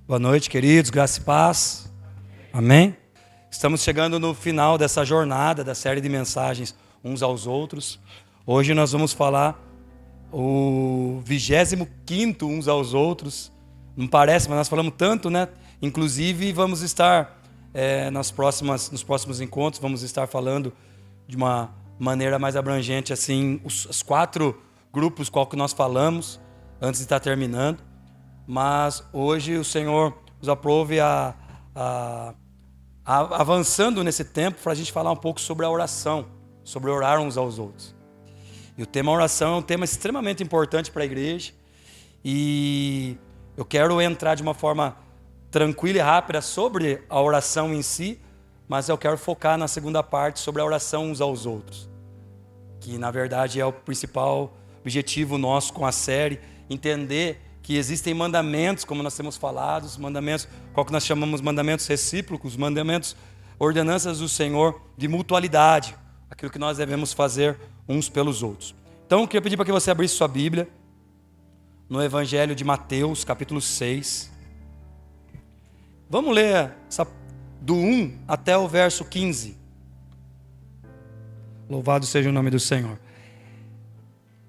Boa noite, queridos, graça e paz. Amém? Estamos chegando no final dessa jornada, da série de mensagens uns aos outros. Hoje nós vamos falar o 25º uns aos outros. Não parece, mas nós falamos tanto, né? Inclusive vamos estar nos próximos encontros, vamos estar falando de uma maneira mais abrangente, assim, os 4 grupos qual que nós falamos antes de estar terminando. Mas hoje o Senhor nos aprove avançando nesse tempo para a gente falar um pouco sobre a oração, sobre orar uns aos outros. E o tema oração é um tema extremamente importante para a igreja. E eu quero entrar de uma forma tranquila e rápida sobre a oração em si, mas eu quero focar na segunda parte sobre a oração uns aos outros, que na verdade é o principal objetivo nosso com a série, entender que existem mandamentos, como nós temos falado, os mandamentos, qual que nós chamamos mandamentos recíprocos, mandamentos, ordenanças do Senhor de mutualidade, aquilo que nós devemos fazer uns pelos outros. Então, eu queria pedir para que você abrisse sua Bíblia no Evangelho de Mateus, capítulo 6. Vamos ler do 1 até o verso 15. Louvado seja o nome do Senhor.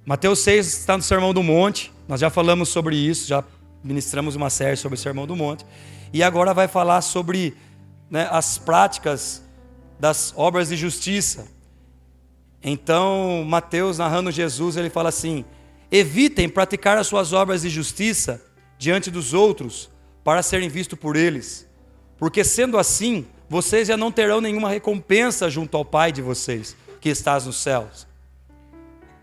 Mateus 6 está no Sermão do Monte. Nós já falamos sobre isso, já ministramos uma série sobre o Sermão do Monte. E agora vai falar sobre as práticas das obras de justiça. Então, Mateus, narrando Jesus, ele fala assim: evitem praticar as suas obras de justiça diante dos outros, para serem vistos por eles. Porque sendo assim, vocês já não terão nenhuma recompensa junto ao Pai de vocês, que estás nos céus.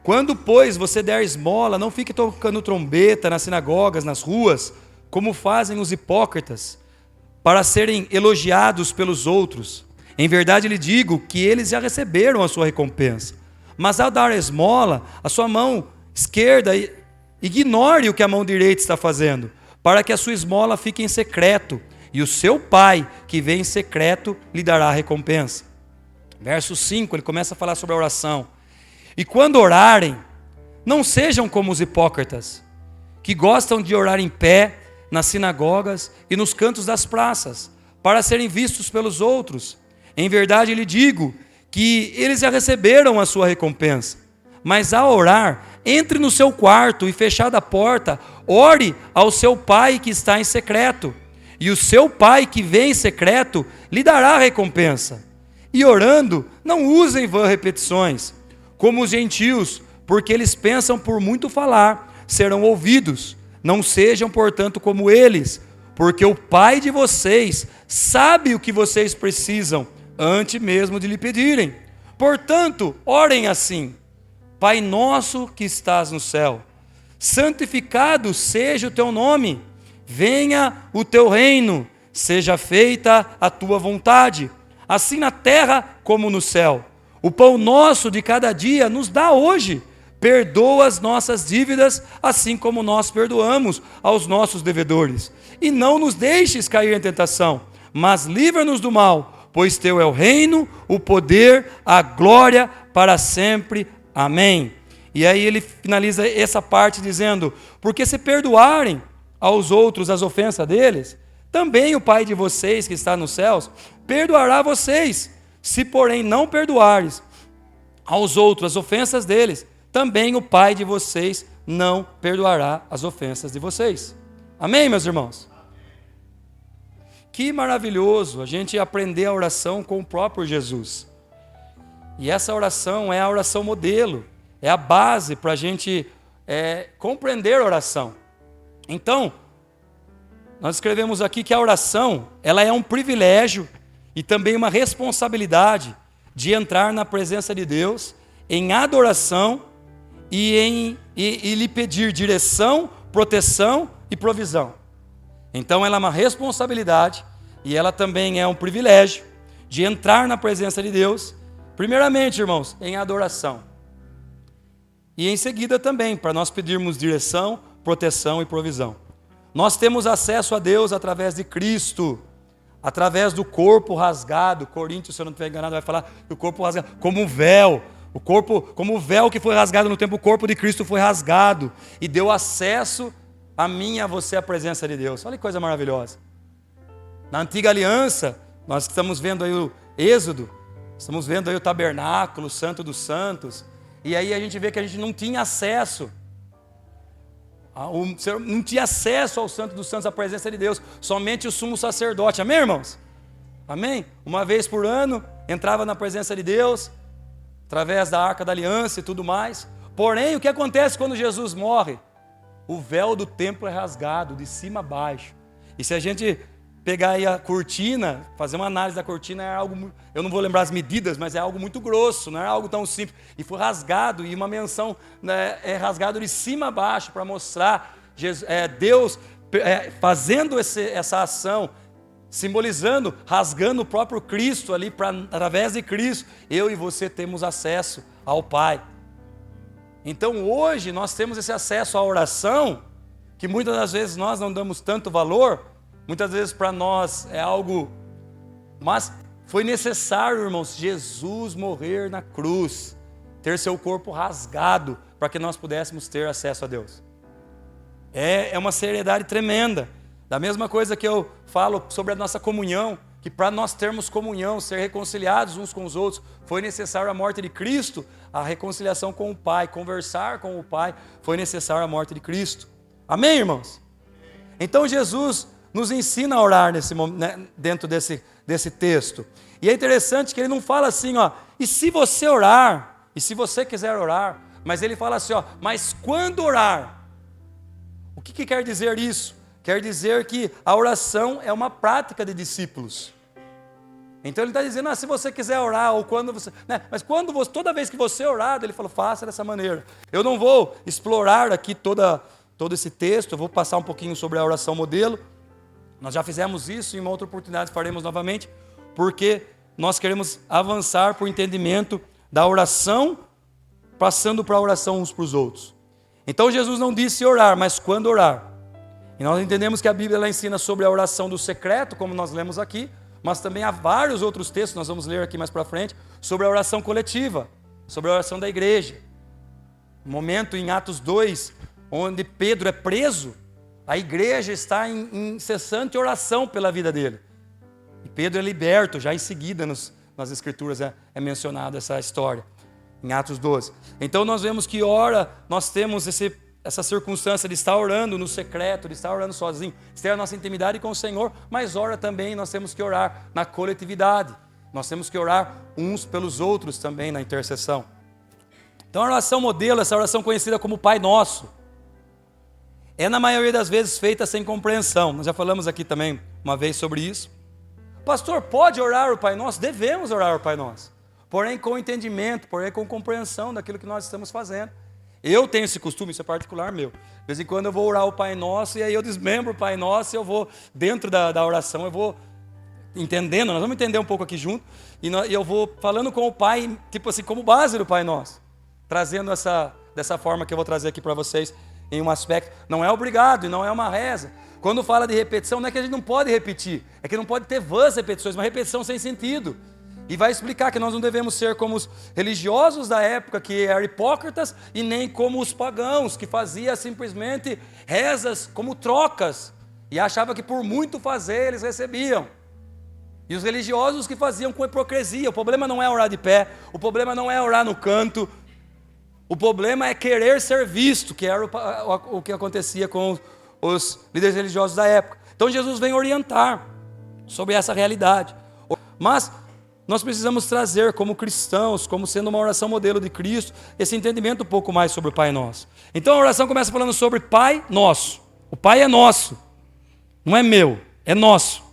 Quando, pois, você der esmola, não fique tocando trombeta nas sinagogas, nas ruas, como fazem os hipócritas, para serem elogiados pelos outros. Em verdade lhe digo que eles já receberam a sua recompensa. Mas ao dar a esmola, a sua mão esquerda ignore o que a mão direita está fazendo, para que a sua esmola fique em secreto, e o seu Pai, que vê em secreto, lhe dará a recompensa. Verso 5, ele começa a falar sobre a oração. E quando orarem, não sejam como os hipócritas, que gostam de orar em pé nas sinagogas e nos cantos das praças, para serem vistos pelos outros. Em verdade lhe digo que eles já receberam a sua recompensa. Mas ao orar, entre no seu quarto e, fechada a porta, ore ao seu Pai que está em secreto. E o seu Pai que vê em secreto lhe dará a recompensa. E orando, não usem vãs repetições, como os gentios, porque eles pensam por muito falar, serão ouvidos. Não sejam, portanto, como eles, porque o Pai de vocês sabe o que vocês precisam, antes mesmo de lhe pedirem. Portanto, orem assim: Pai nosso que estás no céu, santificado seja o teu nome, venha o teu reino, seja feita a tua vontade, assim na terra como no céu. O pão nosso de cada dia nos dá hoje. Perdoa as nossas dívidas, assim como nós perdoamos aos nossos devedores. E não nos deixes cair em tentação, mas livra-nos do mal, pois teu é o reino, o poder, a glória para sempre. Amém. E aí ele finaliza essa parte dizendo: porque se perdoarem aos outros as ofensas deles, também o Pai de vocês que está nos céus perdoará vocês. Se, porém, não perdoares aos outros as ofensas deles, também o Pai de vocês não perdoará as ofensas de vocês. Amém, meus irmãos? Que maravilhoso a gente aprender a oração com o próprio Jesus. E essa oração é a oração modelo, é a base para a gente compreender a oração. Então, nós escrevemos aqui que a oração, ela é um privilégio e também uma responsabilidade de entrar na presença de Deus em adoração e lhe pedir direção, proteção e provisão. Então ela é uma responsabilidade e ela também é um privilégio de entrar na presença de Deus, primeiramente, irmãos, em adoração. E em seguida também, para nós pedirmos direção, proteção e provisão. Nós temos acesso a Deus através de Cristo, através do corpo rasgado. Coríntios, se eu não estiver enganado, vai falar do corpo rasgado como um véu. O corpo, como o véu que foi rasgado no tempo, o corpo de Cristo foi rasgado e deu acesso a mim e a você a presença de Deus. Olha que coisa maravilhosa. Na antiga aliança, nós estamos vendo aí o Êxodo, estamos vendo aí o tabernáculo, o Santo dos Santos, e aí a gente vê que a gente não tinha acesso, não tinha acesso ao Santo dos Santos, à presença de Deus, somente o sumo sacerdote, amém, irmãos? Amém? Uma vez por ano, entrava na presença de Deus, através da Arca da Aliança e tudo mais. Porém, o que acontece quando Jesus morre? O véu do templo é rasgado, de cima a baixo. E se a gente pegar aí a cortina, fazer uma análise da cortina, é algo, eu não vou lembrar as medidas, mas é algo muito grosso, não é algo tão simples. E foi rasgado, e uma menção, né, é rasgado de cima a baixo, para mostrar Deus fazendo essa ação, simbolizando, rasgando o próprio Cristo ali, através de Cristo, eu e você temos acesso ao Pai. Então hoje nós temos esse acesso à oração, que muitas das vezes nós não damos tanto valor, muitas vezes para nós é algo, mas foi necessário, irmãos, Jesus morrer na cruz, ter seu corpo rasgado, para que nós pudéssemos ter acesso a Deus. É uma seriedade tremenda. Da mesma coisa que eu falo sobre a nossa comunhão, que para nós termos comunhão, ser reconciliados uns com os outros, foi necessário a morte de Cristo, a reconciliação com o Pai, conversar com o Pai, foi necessário a morte de Cristo. Amém, irmãos? Então Jesus nos ensina a orar dentro desse texto. E é interessante que ele não fala assim, ó, e se você orar, e se você quiser orar, mas ele fala assim, ó, mas quando orar? O que quer dizer isso? Quer dizer que a oração é uma prática de discípulos. Então ele está dizendo, se você quiser orar, ou quando você, né? Mas toda vez que você orar, ele falou, faça dessa maneira. Eu não vou explorar aqui todo esse texto, eu vou passar um pouquinho sobre a oração modelo. Nós já fizemos isso, em uma outra oportunidade faremos novamente, porque nós queremos avançar para o entendimento da oração, passando para a oração uns para os outros. Então Jesus não disse orar, mas quando orar. E nós entendemos que a Bíblia ela ensina sobre a oração do secreto, como nós lemos aqui, mas também há vários outros textos, nós vamos ler aqui mais para frente, sobre a oração coletiva, sobre a oração da igreja. Um momento em Atos 2, onde Pedro é preso, a igreja está em incessante oração pela vida dele. E Pedro é liberto, já em seguida nas Escrituras é mencionada essa história, em Atos 12. Então nós vemos que nós temos essa circunstância de estar orando no secreto, de estar orando sozinho, de ter a nossa intimidade com o Senhor, mas também nós temos que orar na coletividade, nós temos que orar uns pelos outros também na intercessão. Então a oração modelo, essa oração conhecida como Pai Nosso, é na maioria das vezes feita sem compreensão. Nós já falamos aqui também uma vez sobre isso. Pastor, pode orar o Pai Nosso? Devemos orar o Pai Nosso, porém com entendimento, porém com compreensão daquilo que nós estamos fazendo. Eu tenho esse costume, isso é particular meu. De vez em quando eu vou orar o Pai Nosso e aí eu desmembro o Pai Nosso e eu vou, dentro da oração, eu vou entendendo, nós vamos entender um pouco aqui junto, e eu vou falando com o Pai, tipo assim, como base do Pai Nosso, trazendo dessa forma que eu vou trazer aqui para vocês, em um aspecto, não é obrigado e não é uma reza. Quando fala de repetição, não é que a gente não pode repetir, é que não pode ter vãs repetições, uma repetição sem sentido. E vai explicar que nós não devemos ser como os religiosos da época, que eram hipócritas, e nem como os pagãos, que faziam simplesmente rezas como trocas, e achavam que por muito fazer eles recebiam. E os religiosos que faziam com hipocrisia. O problema não é orar de pé, o problema não é orar no canto, o problema é querer ser visto, que era o que acontecia com os líderes religiosos da época. Então Jesus vem orientar sobre essa realidade. Mas nós precisamos trazer como cristãos, como sendo uma oração modelo de Cristo, esse entendimento um pouco mais sobre o Pai Nosso. Então a oração começa falando sobre Pai Nosso. O Pai é nosso, não é meu, é nosso.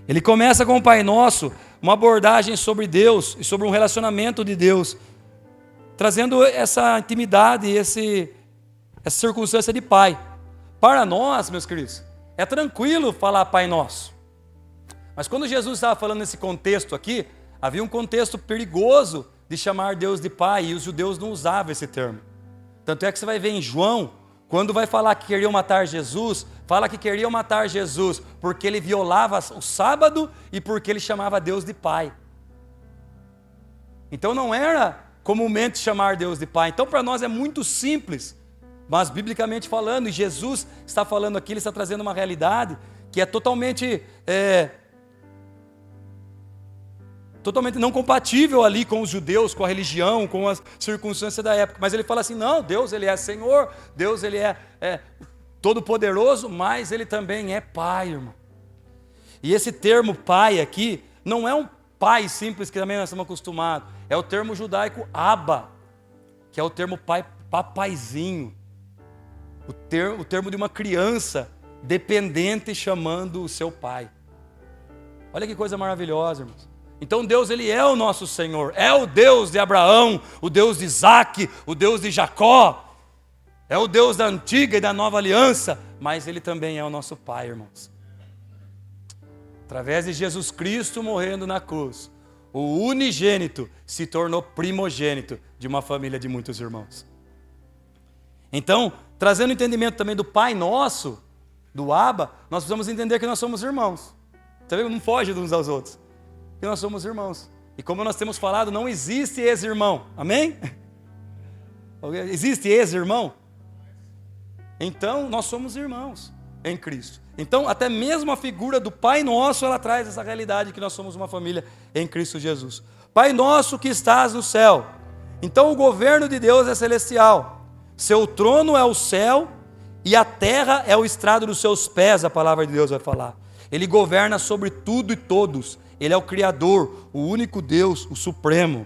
Ele começa com o Pai Nosso, uma abordagem sobre Deus e sobre um relacionamento de Deus, trazendo essa intimidade e essa circunstância de Pai. Para nós, meus queridos, é tranquilo falar Pai Nosso. Mas quando Jesus estava falando nesse contexto aqui, havia um contexto perigoso de chamar Deus de Pai, e os judeus não usavam esse termo. Tanto é que você vai ver em João, quando vai falar que queriam matar Jesus, fala que queriam matar Jesus porque ele violava o sábado e porque ele chamava Deus de Pai. Então não era comumente chamar Deus de Pai. Então para nós é muito simples mas biblicamente falando, e Jesus está falando aqui, ele está trazendo uma realidade que é totalmente não compatível ali com os judeus, com a religião, com as circunstâncias da época. Mas ele fala assim, não, Deus ele é Senhor, Deus ele é todo-poderoso, mas ele também é Pai, irmão. E esse termo Pai aqui, não é um pai simples que também nós estamos acostumados, é o termo judaico Abba, que é o termo pai, papaizinho, o termo de uma criança dependente chamando o seu pai. Olha que coisa maravilhosa, irmãos. Então Deus ele é o nosso Senhor, é o Deus de Abraão, o Deus de Isaac, o Deus de Jacó, é o Deus da antiga e da nova aliança, mas ele também é o nosso Pai, irmãos. Através de Jesus Cristo morrendo na cruz, o unigênito se tornou primogênito de uma família de muitos irmãos. Então, trazendo o entendimento também do Pai Nosso, do Abba, nós precisamos entender que nós somos irmãos. Tá vendo? Não foge uns aos outros. Que nós somos irmãos. E como nós temos falado, não existe ex-irmão. Amém? Existe ex-irmão? Então, nós somos irmãos em Cristo. Então, até mesmo a figura do Pai Nosso, ela traz essa realidade que nós somos uma família em Cristo Jesus. Pai Nosso que estás no céu. Então, o governo de Deus é celestial. Seu trono é o céu e a terra é o estrado dos seus pés, a palavra de Deus vai falar. Ele governa sobre tudo e todos. Ele é o Criador, o único Deus, o Supremo.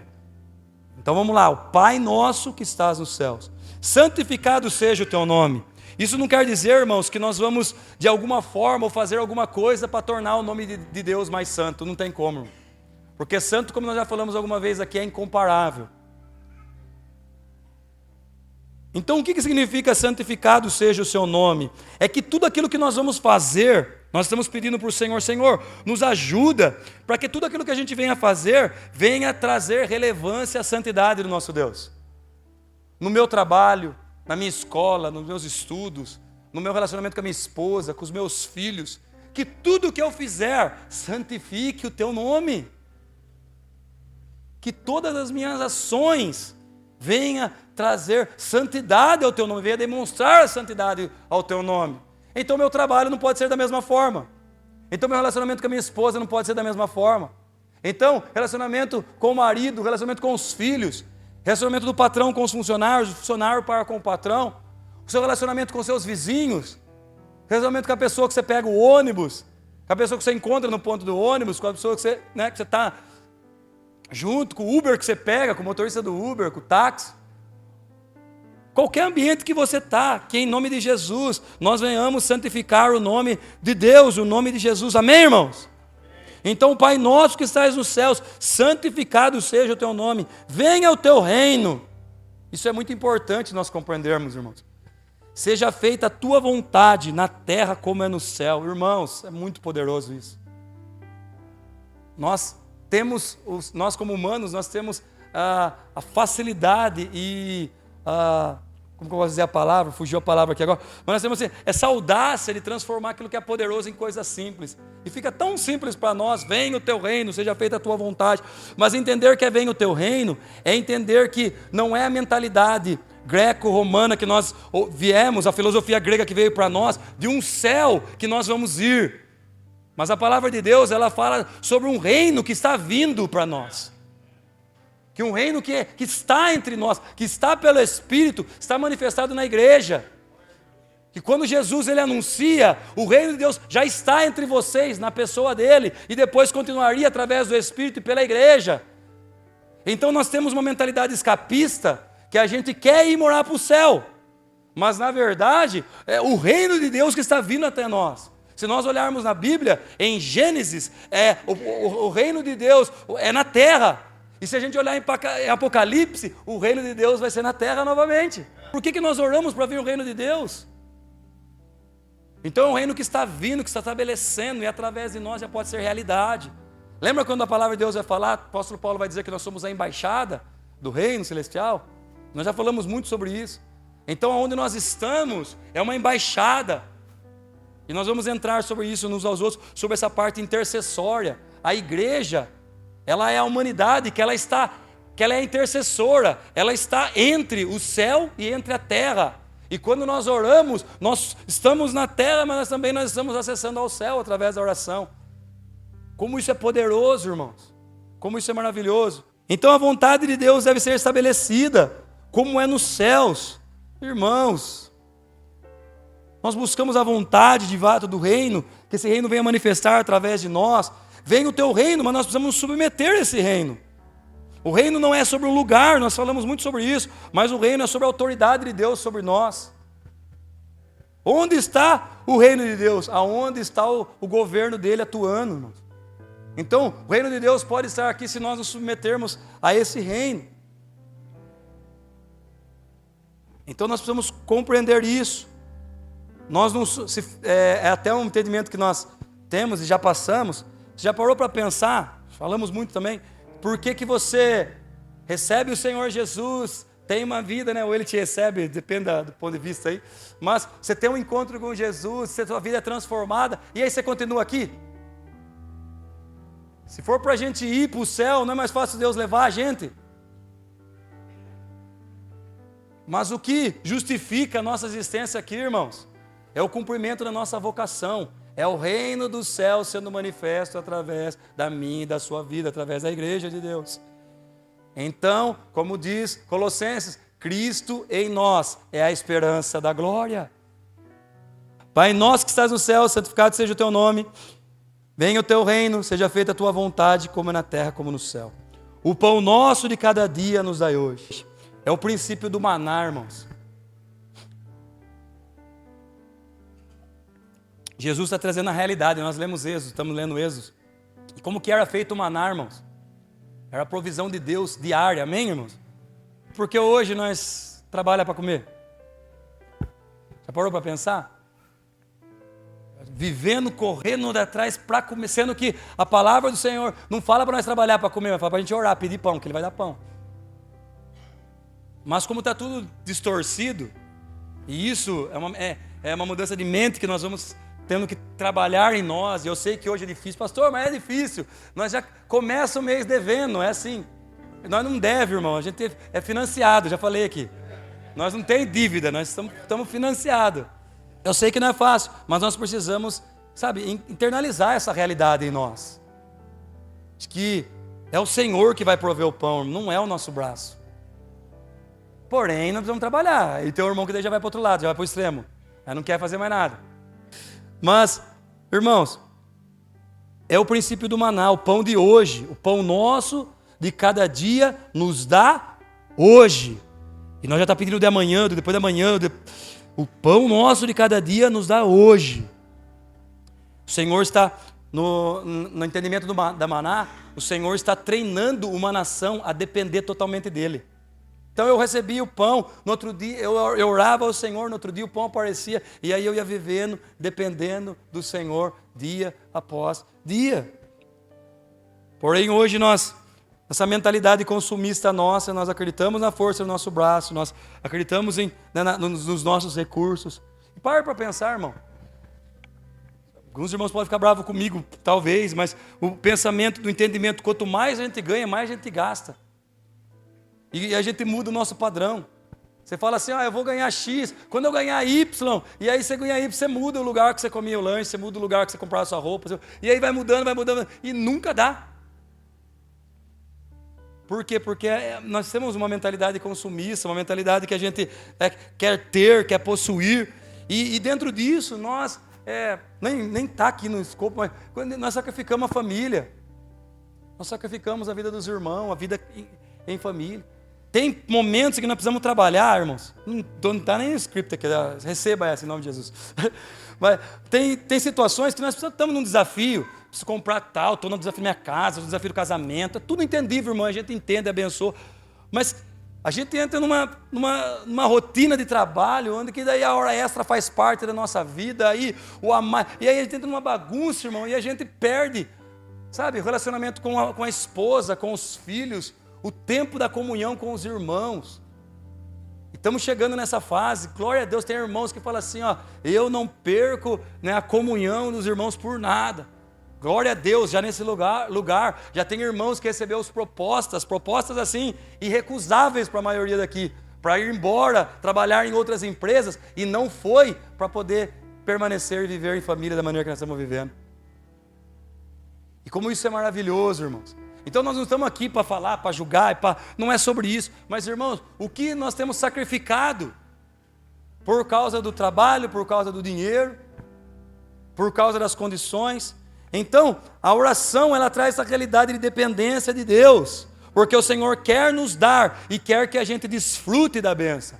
Então vamos lá, o Pai Nosso que estás nos céus. Santificado seja o teu nome. Isso não quer dizer, irmãos, que nós vamos de alguma forma ou fazer alguma coisa para tornar o nome de Deus mais santo. Não tem como. Porque santo, como nós já falamos alguma vez aqui, é incomparável. Então o que significa santificado seja o seu nome? É que tudo aquilo que nós vamos fazer, nós estamos pedindo para o Senhor, Senhor, nos ajuda para que tudo aquilo que a gente venha fazer, venha trazer relevância à santidade do nosso Deus. No meu trabalho, na minha escola, nos meus estudos, no meu relacionamento com a minha esposa, com os meus filhos, que tudo que eu fizer, santifique o teu nome. Que todas as minhas ações venha trazer santidade ao teu nome, venha demonstrar a santidade ao teu nome. Então meu trabalho não pode ser da mesma forma. Então meu relacionamento com a minha esposa não pode ser da mesma forma. Então, relacionamento com o marido, relacionamento com os filhos, relacionamento do patrão com os funcionários, do funcionário para com o patrão, o seu relacionamento com seus vizinhos, relacionamento com a pessoa que você pega o ônibus, com a pessoa que você encontra no ponto do ônibus, com a pessoa que você está junto, com o Uber que você pega, com o motorista do Uber, com o táxi. Qualquer ambiente que você está, que em nome de Jesus, nós venhamos santificar o nome de Deus, o nome de Jesus. Amém, irmãos? Então, Pai nosso que estás nos céus, santificado seja o teu nome, venha o teu reino. Isso é muito importante nós compreendermos, irmãos. Seja feita a tua vontade na terra como é no céu. Irmãos, é muito poderoso isso. Nós como humanos, nós temos a facilidade e como que eu posso dizer a palavra? Fugiu a palavra aqui agora. Mas nós temos assim, essa audácia de transformar aquilo que é poderoso em coisas simples. E fica tão simples para nós, venha o teu reino, seja feita a tua vontade. Mas entender que venha o teu reino, é entender que não é a mentalidade greco-romana que nós viemos, a filosofia grega que veio para nós, de um céu que nós vamos ir. Mas a palavra de Deus, ela fala sobre um reino que está vindo para nós. Que um reino que está entre nós, que está pelo Espírito, está manifestado na igreja. Que quando Jesus ele anuncia, o reino de Deus já está entre vocês, na pessoa dele, e depois continuaria através do Espírito e pela igreja. Então nós temos uma mentalidade escapista, que a gente quer ir morar para o céu. Mas na verdade, é o reino de Deus que está vindo até nós. Se nós olharmos na Bíblia, em Gênesis, o reino de Deus é na terra. E se a gente olhar em Apocalipse, o reino de Deus vai ser na terra novamente. Por que nós oramos para vir o reino de Deus? Então é um reino que está vindo, que está estabelecendo, e através de nós já pode ser realidade. Lembra quando a palavra de Deus vai falar, o apóstolo Paulo vai dizer que nós somos a embaixada do reino celestial? Nós já falamos muito sobre isso. Então onde nós estamos é uma embaixada. E nós vamos entrar sobre isso uns aos outros, sobre essa parte intercessória. A igreja, ela é a humanidade que ela é intercessora, ela está entre o céu e entre a terra. E quando nós oramos, nós estamos na terra, mas também nós estamos acessando ao céu através da oração. Como isso é poderoso, irmãos. Como isso é maravilhoso. Então a vontade de Deus deve ser estabelecida, como é nos céus. Irmãos, nós buscamos a vontade de fato do reino, que esse reino venha manifestar através de nós. Vem o teu reino, mas nós precisamos nos submeter a esse reino. O reino não é sobre um lugar, nós falamos muito sobre isso, mas o reino é sobre a autoridade de Deus sobre nós. Onde está o reino de Deus? Aonde está o governo dele atuando, irmãos? Então, o reino de Deus pode estar aqui se nós nos submetermos a esse reino. Então, nós precisamos compreender isso. Nós não, é até um entendimento que nós temos e já passamos. Você já parou para pensar? Falamos muito também. Por que você recebe o Senhor Jesus, tem uma vida, né? Ou Ele te recebe, depende do ponto de vista aí. Mas você tem um encontro com Jesus, sua vida é transformada, e aí você continua aqui? Se for para a gente ir para o céu, não é mais fácil Deus levar a gente? Mas o que justifica a nossa existência aqui, irmãos, é o cumprimento da nossa vocação. É o reino do céu sendo manifesto através da minha e da sua vida, através da igreja de Deus. Então, como diz Colossenses, Cristo em nós é a esperança da glória. Pai nosso que estás no céu, santificado seja o teu nome. Venha o teu reino, seja feita a tua vontade, como na terra, como no céu. O pão nosso de cada dia nos dai hoje. É o princípio do maná, irmãos. Jesus está trazendo a realidade, nós lemos Êxodo, estamos lendo Êxodo. E como que era feito o maná, irmãos? Era a provisão de Deus diária, amém, irmãos? Porque hoje nós trabalhamos para comer. Já parou para pensar? Vivendo, correndo atrás para comer, sendo que a palavra do Senhor não fala para nós trabalhar para comer, mas fala para a gente orar, pedir pão, que Ele vai dar pão. Mas como está tudo distorcido, e isso é uma mudança de mente que nós vamos tendo que trabalhar em nós. E eu sei que hoje é difícil, pastor, mas é difícil. Nós já começa o mês devendo, é assim. Nós não devemos, irmão, a gente é financiado, já falei aqui. Nós não temos dívida, nós estamos financiados. Eu sei que não é fácil, mas nós precisamos, sabe, internalizar essa realidade em nós. De que é o Senhor que vai prover o pão, não é o nosso braço. Porém, nós precisamos trabalhar. E tem um irmão que daí já vai para o outro lado, já vai para o extremo. Aí não quer fazer mais nada. Mas, irmãos, é o princípio do maná, o pão de hoje, o pão nosso de cada dia nos dá hoje. E nós já estamos pedindo de amanhã, depois de amanhã, o pão nosso de cada dia nos dá hoje. O Senhor está, no entendimento da maná, o Senhor está treinando uma nação a depender totalmente dEle. Então eu recebia o pão, no outro dia eu orava ao Senhor, no outro dia o pão aparecia, e aí eu ia vivendo, dependendo do Senhor, dia após dia. Porém hoje essa mentalidade consumista nossa, nós acreditamos na força do nosso braço, nós acreditamos nos nossos recursos. E para pensar, irmão. Alguns irmãos podem ficar bravos comigo, talvez, mas o pensamento do entendimento, quanto mais a gente ganha, mais a gente gasta. E a gente muda o nosso padrão. Você fala assim, eu vou ganhar X, quando eu ganhar Y, e aí você ganha Y, você muda o lugar que você comia o lanche, você muda o lugar que você comprava a sua roupa, e aí vai mudando, e nunca dá. Por quê? Porque nós temos uma mentalidade consumista, uma mentalidade que a gente quer ter, quer possuir, e dentro disso nós, nem está aqui no escopo, mas nós sacrificamos a família, nós sacrificamos a vida dos irmãos, a vida em família. Tem momentos que nós precisamos trabalhar, irmãos. Não está nem no script aqui, receba essa em nome de Jesus. Mas tem situações que nós estamos num desafio, preciso comprar tal, estou no desafio da minha casa, no desafio do casamento, é tudo entendível, irmão, a gente entende, abençoa. Mas a gente entra numa rotina de trabalho, onde que daí a hora extra faz parte da nossa vida, e aí a gente entra numa bagunça, irmão, e a gente perde, sabe, o relacionamento com a esposa, com os filhos, o tempo da comunhão com os irmãos. Estamos chegando nessa fase, glória a Deus, tem irmãos que falam assim, eu não perco, a comunhão dos irmãos por nada. Glória a Deus, já nesse lugar já tem irmãos que receberam propostas assim, irrecusáveis para a maioria daqui, para ir embora, trabalhar em outras empresas, e não foi para poder permanecer e viver em família da maneira que nós estamos vivendo. E como isso é maravilhoso, irmãos. Então nós não estamos aqui para falar, para julgar, não é sobre isso. Mas, irmãos, o que nós temos sacrificado por causa do trabalho, por causa do dinheiro, por causa das condições. Então, a oração, ela traz essa realidade de dependência de Deus, porque o Senhor quer nos dar e quer que a gente desfrute da bênção.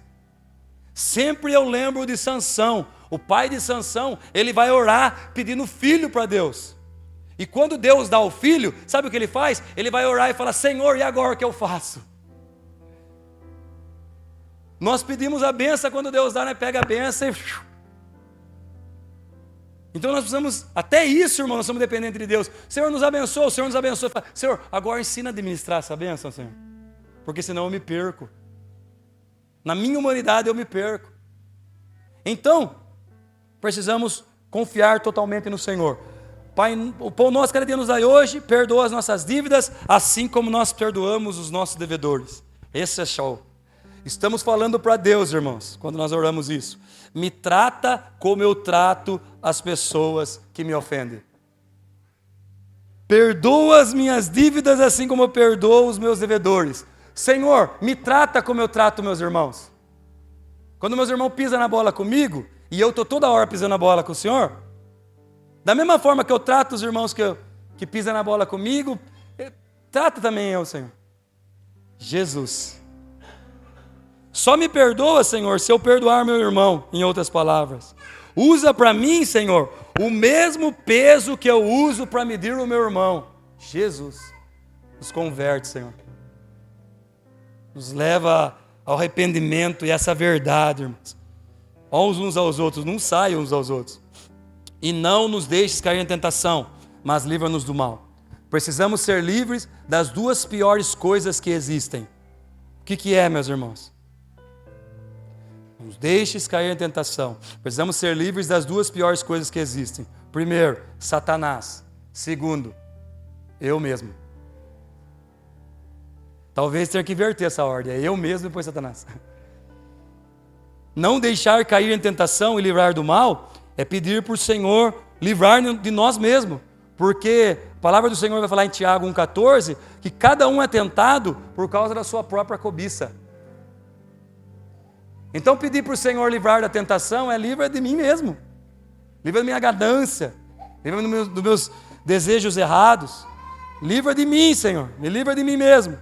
Sempre eu lembro de Sansão, o pai de Sansão, ele vai orar pedindo filho para Deus. E quando Deus dá o filho, sabe o que ele faz? Ele vai orar e fala: Senhor, e agora o que eu faço? Nós pedimos a benção, quando Deus dá, nós pega a benção e... Então nós precisamos, até isso, irmão, nós somos dependentes de Deus. Senhor nos abençoa, o Senhor nos abençoa. Senhor, agora ensina a administrar essa bênção, Senhor, porque senão eu me perco. Na minha humanidade eu me perco. Então, precisamos confiar totalmente no Senhor. Pai, o pão nosso cada dia nos dai hoje, perdoa as nossas dívidas, assim como nós perdoamos os nossos devedores. Esse é show. Estamos falando para Deus, irmãos, quando nós oramos isso. Me trata como eu trato as pessoas que me ofendem. Perdoa as minhas dívidas assim como eu perdoo os meus devedores. Senhor, me trata como eu trato meus irmãos. Quando meus irmãos pisam na bola comigo, e eu estou toda hora pisando na bola com o Senhor, da mesma forma que eu trato os irmãos que pisam na bola comigo, trata também eu, Senhor. Jesus. Só me perdoa, Senhor, se eu perdoar meu irmão, em outras palavras. Usa para mim, Senhor, o mesmo peso que eu uso para medir o meu irmão. Jesus, nos converte, Senhor. Nos leva ao arrependimento e essa verdade, irmãos. Uns aos outros, não saiam uns aos outros. E não nos deixes cair em tentação, mas livra-nos do mal. Precisamos ser livres das duas piores coisas que existem. O que é, meus irmãos? Não nos deixes cair em tentação. Precisamos ser livres das duas piores coisas que existem. Primeiro, Satanás. Segundo, eu mesmo. Talvez tenha que inverter essa ordem. É eu mesmo e depois Satanás. Não deixar cair em tentação e livrar do mal é pedir para o Senhor livrar de nós mesmos. Porque a palavra do Senhor vai falar em Tiago 1,14 que cada um é tentado por causa da sua própria cobiça. Então pedir para o Senhor livrar da tentação é livra de mim mesmo. Livra da minha ganância. Livra dos meus desejos errados. Livra de mim, Senhor. Me livra de mim mesmo.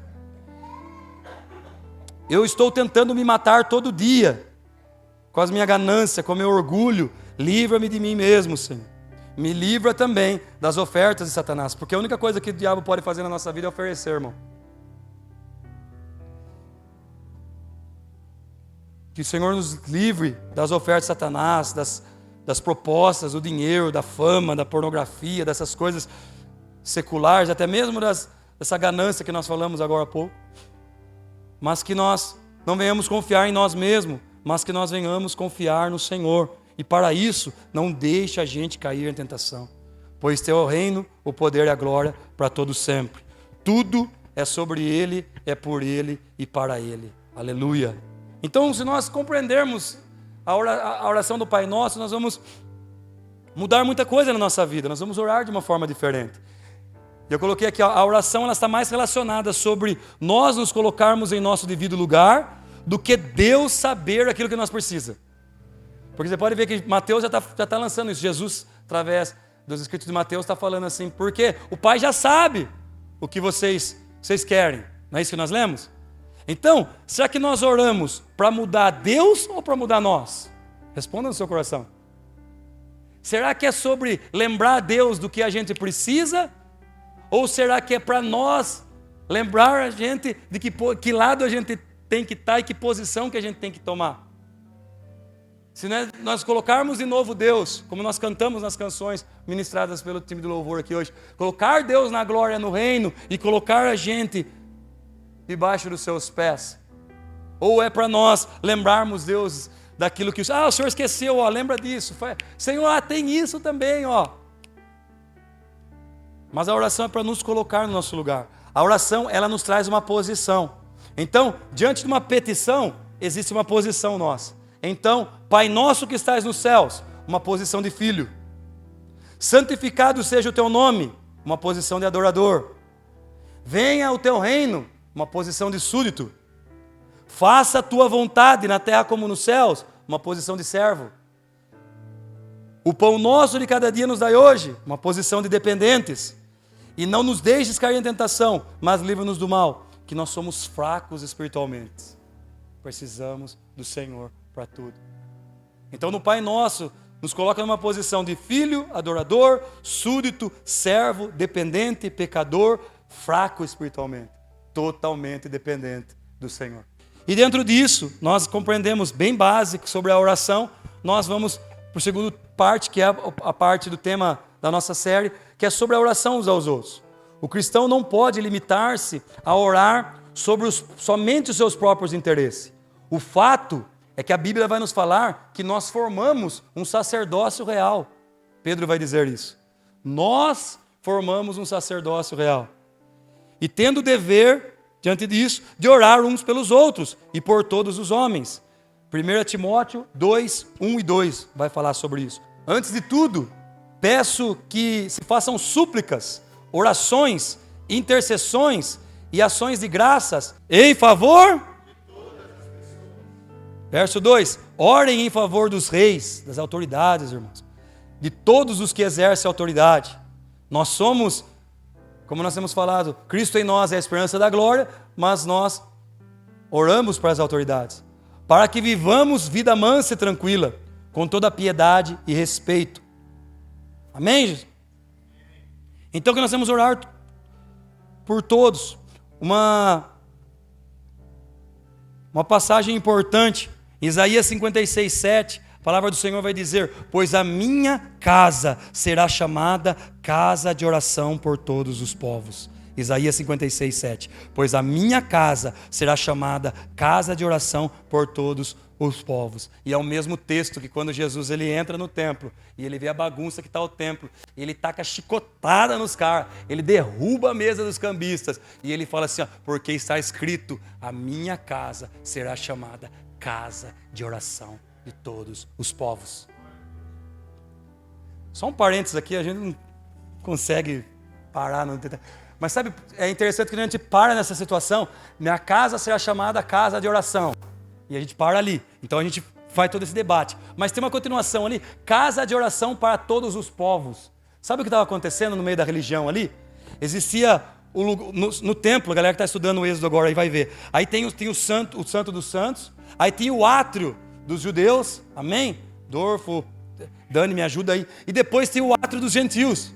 Eu estou tentando me matar todo dia. Com as minhas ganâncias, com o meu orgulho. Livra-me de mim mesmo, Senhor. Me livra também das ofertas de Satanás. Porque a única coisa que o diabo pode fazer na nossa vida é oferecer, irmão. Que o Senhor nos livre das ofertas de Satanás, das propostas, do dinheiro, da fama, da pornografia, dessas coisas seculares, até mesmo dessa ganância que nós falamos agora há pouco. Mas que nós não venhamos confiar em nós mesmos, mas que nós venhamos confiar no Senhor. E para isso, não deixe a gente cair em tentação. Pois teu é o reino, o poder e a glória para todo sempre. Tudo é sobre Ele, é por Ele e para Ele. Aleluia. Então, se nós compreendermos a oração do Pai Nosso, nós vamos mudar muita coisa na nossa vida. Nós vamos orar de uma forma diferente. Eu coloquei aqui, a oração ela está mais relacionada sobre nós nos colocarmos em nosso devido lugar do que Deus saber aquilo que nós precisamos. Porque você pode ver que Mateus já está lançando isso. Jesus, através dos escritos de Mateus, está falando assim, porque o Pai já sabe o que vocês querem. Não é isso que nós lemos? Então, será que nós oramos para mudar Deus ou para mudar nós? Responda no seu coração. Será que é sobre lembrar a Deus do que a gente precisa? Ou será que é para nós lembrar a gente de que lado a gente tem que estar e que posição que a gente tem que tomar? Se nós colocarmos de novo Deus, como nós cantamos nas canções ministradas pelo time de louvor aqui hoje, colocar Deus na glória no reino e colocar a gente debaixo dos seus pés. Ou é para nós lembrarmos Deus daquilo que o Senhor esqueceu, lembra disso. Senhor, tem isso também, Mas a oração é para nos colocar no nosso lugar. A oração, ela nos traz uma posição. Então, diante de uma petição, existe uma posição nossa. Então, Pai nosso que estás nos céus, uma posição de filho. Santificado seja o teu nome, uma posição de adorador. Venha o teu reino, uma posição de súdito. Faça a tua vontade na terra como nos céus, uma posição de servo. O pão nosso de cada dia nos dai hoje, uma posição de dependentes. E não nos deixes cair em tentação, mas livra-nos do mal, que nós somos fracos espiritualmente. Precisamos do Senhor para tudo. Então no Pai Nosso, nos coloca numa posição de filho, adorador, súdito, servo, dependente, pecador, fraco espiritualmente, totalmente dependente do Senhor. E dentro disso, nós compreendemos bem básico sobre a oração. Nós vamos para a segunda parte, que é a parte do tema da nossa série, que é sobre a oração uns aos outros. O cristão não pode limitar-se a orar sobre somente os seus próprios interesses. O fato é que a Bíblia vai nos falar que nós formamos um sacerdócio real. Pedro vai dizer isso. Nós formamos um sacerdócio real. E tendo o dever, diante disso, de orar uns pelos outros e por todos os homens. 1 Timóteo 2, 1 e 2 vai falar sobre isso. Antes de tudo, peço que se façam súplicas, orações, intercessões e ações de graças em favor. Verso 2, orem em favor dos reis, das autoridades, irmãos, de todos os que exercem autoridade. Nós somos, como nós temos falado, Cristo em nós é a esperança da glória, mas nós oramos para as autoridades, para que vivamos vida mansa e tranquila, com toda piedade e respeito. Amém, Jesus? Então que nós temos que orar por todos. Uma passagem importante, Isaías 56, 7, a palavra do Senhor vai dizer: pois a minha casa será chamada casa de oração por todos os povos. Isaías 56, 7. Pois a minha casa será chamada casa de oração por todos os povos. E é o mesmo texto que quando Jesus ele entra no templo e ele vê a bagunça que está o templo, ele taca chicotada nos caras, ele derruba a mesa dos cambistas e ele fala assim, ó, porque está escrito, a minha casa será chamada casa de oração de todos os povos. Só um parênteses aqui, a gente não consegue parar, não tem... Mas sabe, é interessante que a gente para nessa situação, minha casa será chamada casa de oração. E a gente para ali. Então a gente faz todo esse debate. Mas tem uma continuação ali, casa de oração para todos os povos. Sabe o que estava acontecendo no meio da religião ali? Existia no templo, a galera que está estudando o Êxodo agora aí vai ver. Aí tem o santo dos santos, aí tem o átrio dos judeus, amém? Dorfo, Dani, me ajuda aí. E depois tem o átrio dos gentios.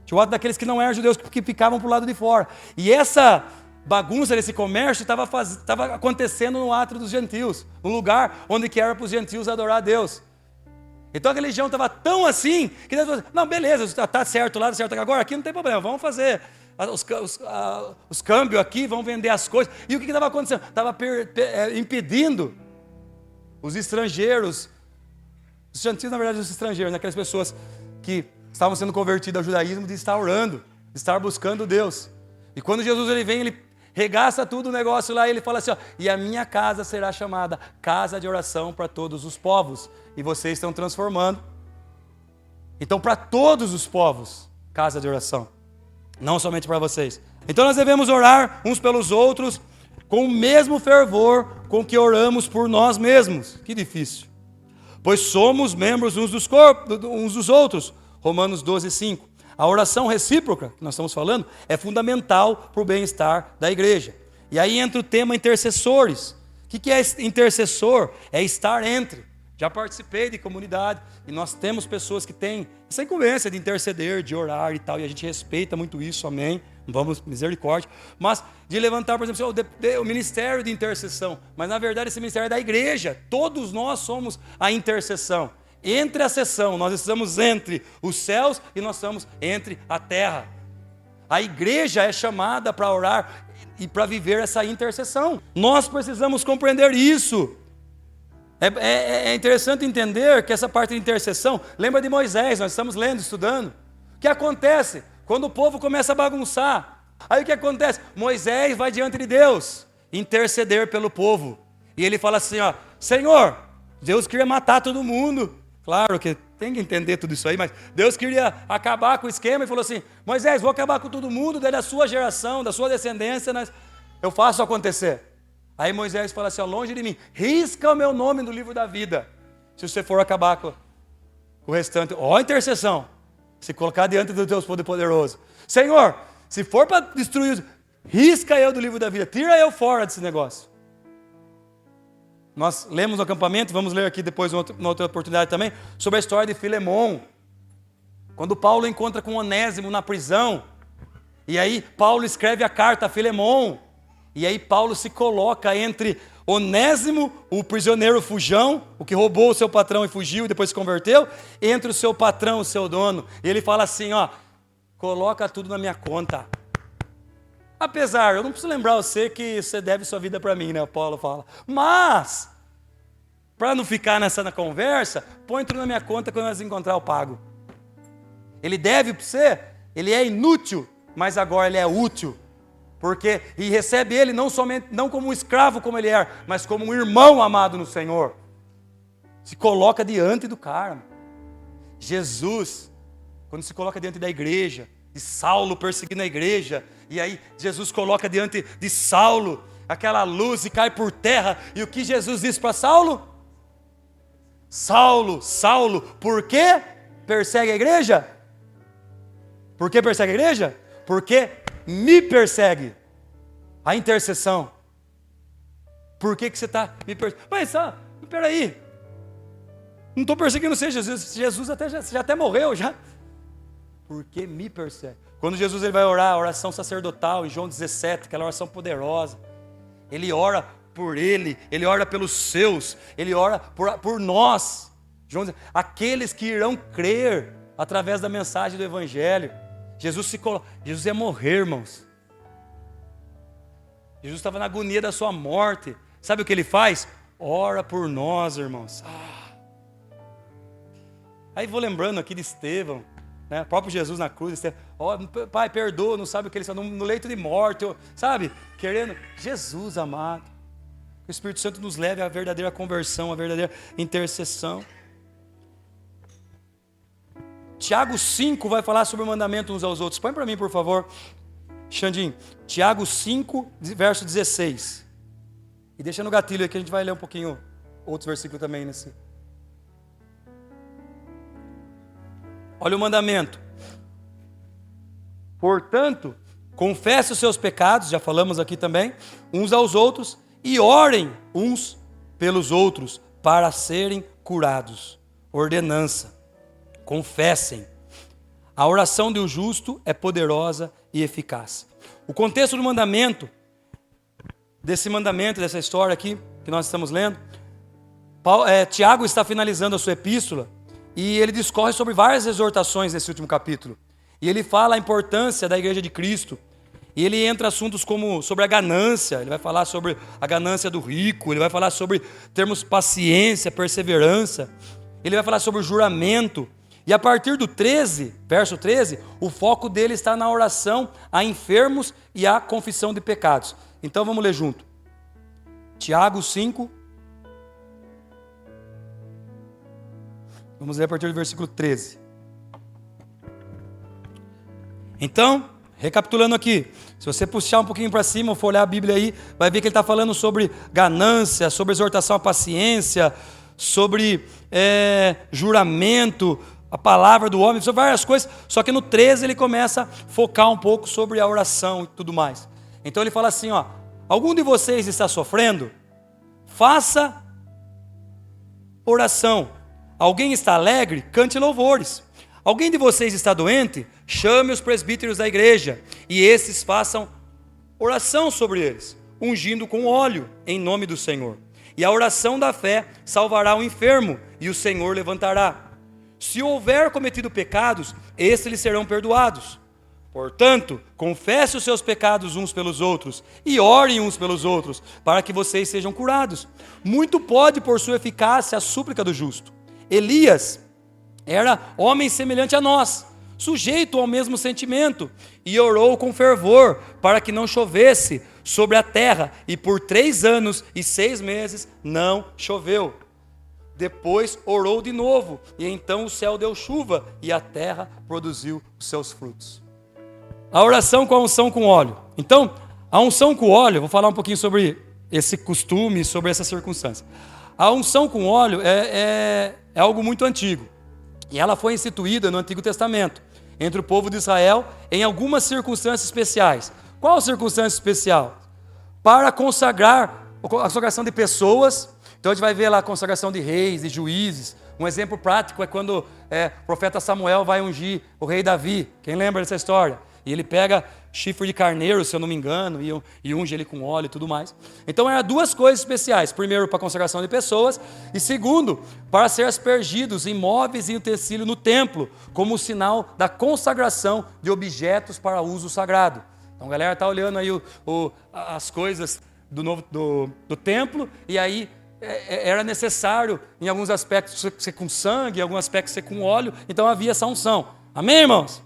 Tinha o átrio daqueles que não eram judeus, que ficavam para o lado de fora. E essa bagunça desse comércio estava acontecendo no átrio dos gentios, um lugar onde que era para os gentios adorar a Deus. Então a religião estava tão assim, que Deus falou, não, beleza, está certo lá, está certo aqui. Agora aqui não tem problema, vamos fazer os câmbios aqui, vamos vender as coisas. E o que estava acontecendo? Estava impedindo os estrangeiros, os gentios na verdade os estrangeiros, né? Aquelas pessoas que estavam sendo convertidas ao judaísmo, de estar orando, de estar buscando Deus. E quando Jesus ele vem, ele regaça tudo o negócio lá, e ele fala assim, ó, e a minha casa será chamada casa de oração para todos os povos. E vocês estão transformando. Então, para todos os povos, casa de oração. Não somente para vocês. Então, nós devemos orar uns pelos outros com o mesmo fervor com que oramos por nós mesmos. Que difícil. Pois somos membros uns dos outros. Romanos 12, 5. A oração recíproca, que nós estamos falando, é fundamental para o bem-estar da igreja. E aí entra o tema intercessores. O que é intercessor? É estar entre. Já participei de comunidade e nós temos pessoas que têm essa incumbência de interceder, de orar e tal, e a gente respeita muito isso, amém? Vamos, misericórdia. Mas de levantar, por exemplo, o ministério de intercessão. Mas na verdade esse ministério é da igreja. Todos nós somos a intercessão. Entre a seção, nós estamos entre os céus e nós estamos entre a terra. A igreja é chamada para orar e para viver essa intercessão. Nós precisamos compreender isso. É interessante entender que essa parte de intercessão, lembra de Moisés, nós estamos lendo, estudando. O que acontece? Quando o povo começa a bagunçar, aí o que acontece? Moisés vai diante de Deus, interceder pelo povo. E ele fala assim, ó, Senhor, Deus queria matar todo mundo. Claro que tem que entender tudo isso aí, mas Deus queria acabar com o esquema e falou assim, Moisés, vou acabar com todo mundo, daí da sua geração, da sua descendência, eu faço acontecer. Aí Moisés fala assim, ó, longe de mim, risca o meu nome do livro da vida, se você for acabar com o restante. Ó a intercessão, se colocar diante do Deus Poderoso. Senhor, se for para destruir, risca eu do livro da vida, tira eu fora desse negócio. Nós lemos no acampamento, vamos ler aqui depois, numa outra oportunidade também, sobre a história de Filemon. Quando Paulo encontra com Onésimo na prisão, e aí Paulo escreve a carta a Filemon, e aí Paulo se coloca entre Onésimo, o prisioneiro fujão, o que roubou o seu patrão e fugiu e depois se converteu, entre o seu patrão, o seu dono. E ele fala assim, ó, coloca tudo na minha conta. Apesar, eu não preciso lembrar você que você deve sua vida para mim, né? O Paulo fala. Mas, para não ficar na conversa, põe tudo na minha conta quando nós encontrar eu pago. Ele deve para você, ele é inútil, mas agora ele é útil. Porque, e recebe ele não como um escravo como ele é, mas como um irmão amado no Senhor. Se coloca diante do cara. Jesus, quando se coloca diante da igreja, de Saulo perseguindo a igreja, e aí Jesus coloca diante de Saulo aquela luz e cai por terra, e o que Jesus disse para Saulo? Saulo, Saulo, por que persegue a igreja? Por que persegue a igreja? Porque me persegue. A intercessão. Por que você está me perseguindo? Mas, peraí, não estou perseguindo você, Jesus até morreu já. Porque me persegue. Quando Jesus ele vai orar, a oração sacerdotal, em João 17, aquela oração poderosa, ele ora por ele ora pelos seus, ele ora por nós. João, aqueles que irão crer através da mensagem do Evangelho. Jesus ia morrer, irmãos. Jesus estava na agonia da sua morte. Sabe o que ele faz? Ora por nós, irmãos. Aí vou lembrando aqui de Estevão. Né? O próprio Jesus na cruz, Pai, perdoa, não sabe o que ele está no leito de morte, sabe? Querendo, Jesus amado, que o Espírito Santo nos leve à verdadeira conversão, à verdadeira intercessão. Tiago 5 vai falar sobre o mandamento uns aos outros. Põe para mim, por favor, Xandinho. Tiago 5, verso 16. E deixa no gatilho aqui, a gente vai ler um pouquinho outros versículos também nesse. Olha o mandamento. Portanto, confesse os seus pecados, já falamos aqui também, uns aos outros, e orem uns pelos outros, para serem curados. Ordenança. Confessem. A oração do justo é poderosa e eficaz. O contexto do mandamento, dessa história aqui, que nós estamos lendo, Tiago está finalizando a sua epístola, e ele discorre sobre várias exortações nesse último capítulo. E ele fala a importância da igreja de Cristo. E ele entra assuntos como sobre a ganância, ele vai falar sobre a ganância do rico, ele vai falar sobre termos paciência, perseverança, ele vai falar sobre o juramento. E a partir do 13, verso 13, o foco dele está na oração a enfermos e a confissão de pecados. Então vamos ler junto. Tiago 5. Vamos ler a partir do versículo 13. Então, recapitulando aqui, se você puxar um pouquinho para cima, ou for olhar a Bíblia aí, vai ver que ele está falando sobre ganância, sobre exortação à paciência, sobre juramento, a palavra do homem, sobre várias coisas, só que no 13 ele começa a focar um pouco sobre a oração e tudo mais. Então ele fala assim, ó, algum de vocês está sofrendo? Faça oração. Alguém está alegre? Cante louvores. Alguém de vocês está doente? Chame os presbíteros da igreja, e esses façam oração sobre eles, ungindo com óleo, em nome do Senhor. E a oração da fé salvará o enfermo, e o Senhor levantará. Se houver cometido pecados, estes lhes serão perdoados. Portanto, confesse os seus pecados uns pelos outros, e orem uns pelos outros, para que vocês sejam curados. Muito pode por sua eficácia a súplica do justo. Elias era homem semelhante a nós, sujeito ao mesmo sentimento, e orou com fervor para que não chovesse sobre a terra, e por 3 anos e 6 meses não choveu. Depois orou de novo, e então o céu deu chuva, e a terra produziu os seus frutos. A oração com a unção com óleo. Então, a unção com óleo, vou falar um pouquinho sobre esse costume, sobre essa circunstância. A unção com óleo é algo muito antigo, e ela foi instituída no Antigo Testamento, entre o povo de Israel, em algumas circunstâncias especiais. Qual circunstância especial? Para consagrar, a consagração de pessoas. Então a gente vai ver lá a consagração de reis e juízes. Um exemplo prático é quando o profeta Samuel vai ungir o rei Davi. Quem lembra dessa história? E ele pega chifre de carneiro, se eu não me engano, e unge ele com óleo e tudo mais. Então eram 2 coisas especiais. Primeiro, para a consagração de pessoas. E segundo, para ser aspergidos em móveis e utensílios no templo, como sinal da consagração de objetos para uso sagrado. Então a galera está olhando aí as coisas do templo, e aí era necessário, em alguns aspectos, ser com sangue, em alguns aspectos ser com óleo, então havia essa unção. Amém, irmãos?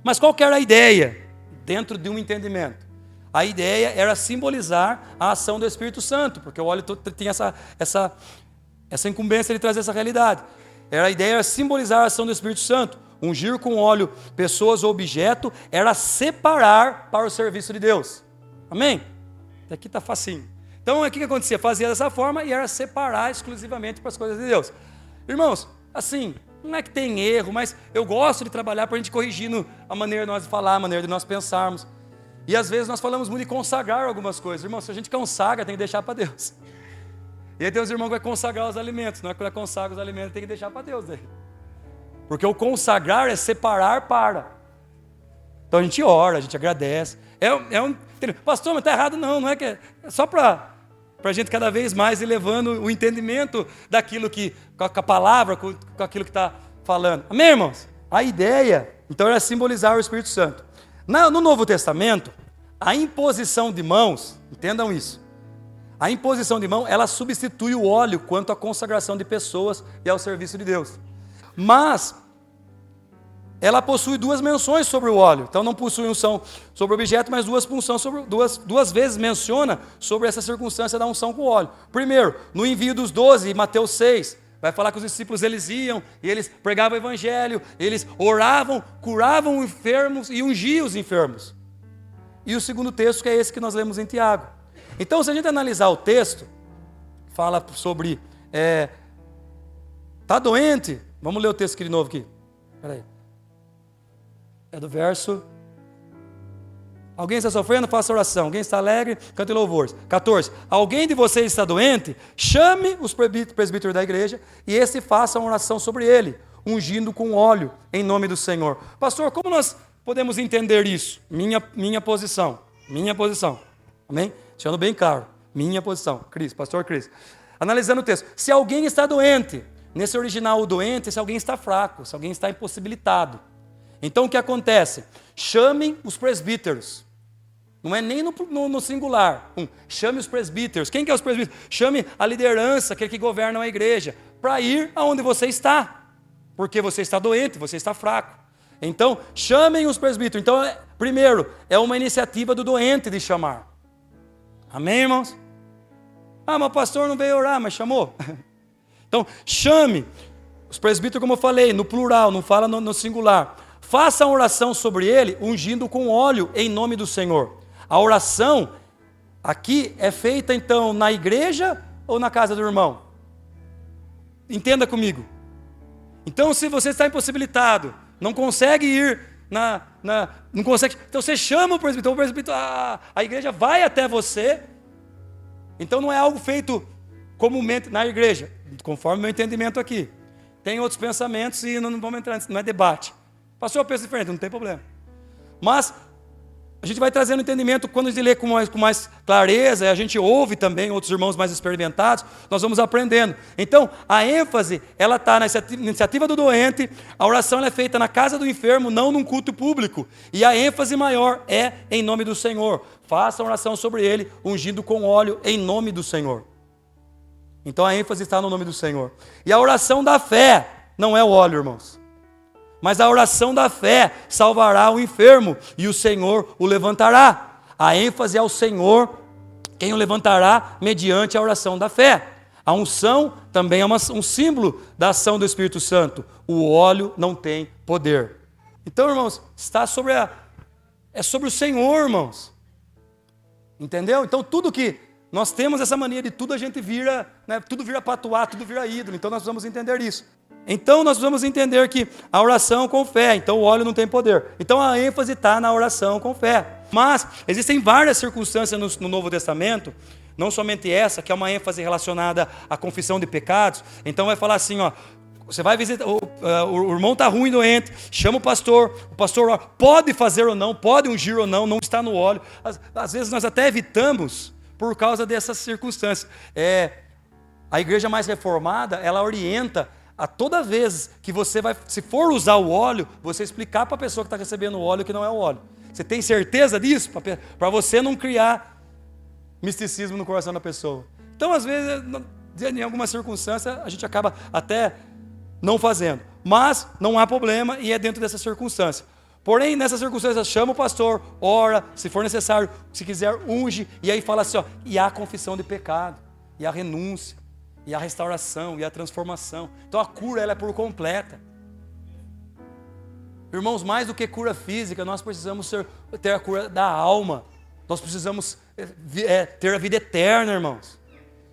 Mas qual que era a ideia? Dentro de um entendimento. A ideia era simbolizar a ação do Espírito Santo, porque o óleo tinha essa incumbência de trazer essa realidade. A ideia era simbolizar a ação do Espírito Santo. Ungir com óleo pessoas ou objeto era separar para o serviço de Deus. Amém? Aqui está facinho. Então, o que acontecia? Fazia dessa forma e era separar exclusivamente para as coisas de Deus. Irmãos, assim, não é que tem erro, mas eu gosto de trabalhar para a gente corrigindo a maneira de nós falar, a maneira de nós pensarmos. E às vezes nós falamos muito de consagrar algumas coisas. Irmãos, se a gente consagra, tem que deixar para Deus. E aí tem os irmãos que vai consagrar os alimentos. Não é que vai consagrar os alimentos, tem que deixar para Deus. Né? Porque o consagrar é separar para. Então a gente ora, a gente agradece. Pastor, mas está errado? Não é que é só para a gente cada vez mais ir levando o entendimento daquilo que, com a palavra, com aquilo que está falando. Amém, irmãos? A ideia, então, era simbolizar o Espírito Santo. No Novo Testamento, a imposição de mãos, entendam isso, a imposição de mão, ela substitui o óleo quanto à consagração de pessoas e ao serviço de Deus. Mas ela possui 2 menções sobre o óleo. Então não possui unção sobre o objeto, mas duas vezes menciona sobre essa circunstância da unção com óleo. Primeiro, no envio dos 12, Mateus 6, vai falar que os discípulos eles iam e eles pregavam o evangelho, eles oravam, curavam os enfermos e ungiam os enfermos. E o segundo texto que é esse que nós lemos em Tiago. Então se a gente analisar o texto, fala sobre, está doente? Vamos ler o texto aqui de novo aqui. Espera aí. É do verso. Alguém está sofrendo? Faça oração. Alguém está alegre? Cante louvores. 14. Alguém de vocês está doente? Chame os presbíteros da igreja e este faça uma oração sobre ele, ungindo com óleo em nome do Senhor. Pastor, como nós podemos entender isso? Minha posição. Amém? Deixando bem claro. Minha posição. Pastor Cris. Analisando o texto. Se alguém está doente, nesse original o doente, se alguém está fraco, se alguém está impossibilitado. Então o que acontece? Chamem os presbíteros. Não é nem no singular. Chame os presbíteros. Quem que é os presbíteros? Chame a liderança, aquele que governa a igreja, para ir aonde você está. Porque você está doente, você está fraco. Então, chamem os presbíteros. Então, primeiro, é uma iniciativa do doente de chamar. Amém, irmãos? Mas o pastor não veio orar, mas chamou. Então, chame os presbíteros, como eu falei, no plural, não fala no singular. Faça uma oração sobre ele, ungindo com óleo em nome do Senhor. A oração aqui é feita então na igreja ou na casa do irmão? Entenda comigo. Então se você está impossibilitado, não consegue ir não consegue, então você chama o presbítero, então o presbítero, a igreja vai até você. Então não é algo feito comumente na igreja, conforme o meu entendimento aqui. Tem outros pensamentos e não vamos entrar nisso, não é debate. Pastor, eu penso diferente, não tem problema. Mas a gente vai trazendo entendimento quando a gente lê com mais clareza, e a gente ouve também outros irmãos mais experimentados, nós vamos aprendendo. Então, a ênfase, ela está na iniciativa do doente, a oração ela é feita na casa do enfermo, não num culto público. E a ênfase maior é em nome do Senhor. Faça uma oração sobre ele, ungindo com óleo em nome do Senhor. Então, a ênfase está no nome do Senhor. E a oração da fé não é o óleo, irmãos. Mas a oração da fé salvará o enfermo e o Senhor o levantará. A ênfase é ao Senhor, quem o levantará mediante a oração da fé. A unção também é um símbolo da ação do Espírito Santo. O óleo não tem poder. Então, irmãos, está sobre é sobre o Senhor, irmãos. Entendeu? Então, tudo que nós temos essa mania de tudo a gente vira, né, tudo vira patuá, tudo vira ídolo. Então, nós precisamos entender isso. Então, nós precisamos entender que a oração com fé, então o óleo não tem poder. Então, a ênfase está na oração com fé. Mas, existem várias circunstâncias no Novo Testamento, não somente essa, que é uma ênfase relacionada à confissão de pecados. Então, vai falar assim, ó, você vai visitar, o irmão está ruim, doente, chama o pastor pode fazer ou não, pode ungir ou não está no óleo. Às vezes, nós até evitamos por causa dessas circunstâncias. A igreja mais reformada, ela orienta a toda vez que você vai, se for usar o óleo, você explicar para a pessoa que está recebendo o óleo que não é o óleo. Você tem certeza disso? Para você não criar misticismo no coração da pessoa. Então, às vezes, em alguma circunstância, a gente acaba até não fazendo. Mas não há problema e é dentro dessa circunstância. Porém, nessa circunstância, chama o pastor, ora, se for necessário, se quiser, unge. E aí fala assim, ó, e há confissão de pecado, e há renúncia, e a restauração, e a transformação. Então a cura, ela é por completa. Irmãos, mais do que cura física, nós precisamos ter a cura da alma. Nós precisamos ter a vida eterna, irmãos.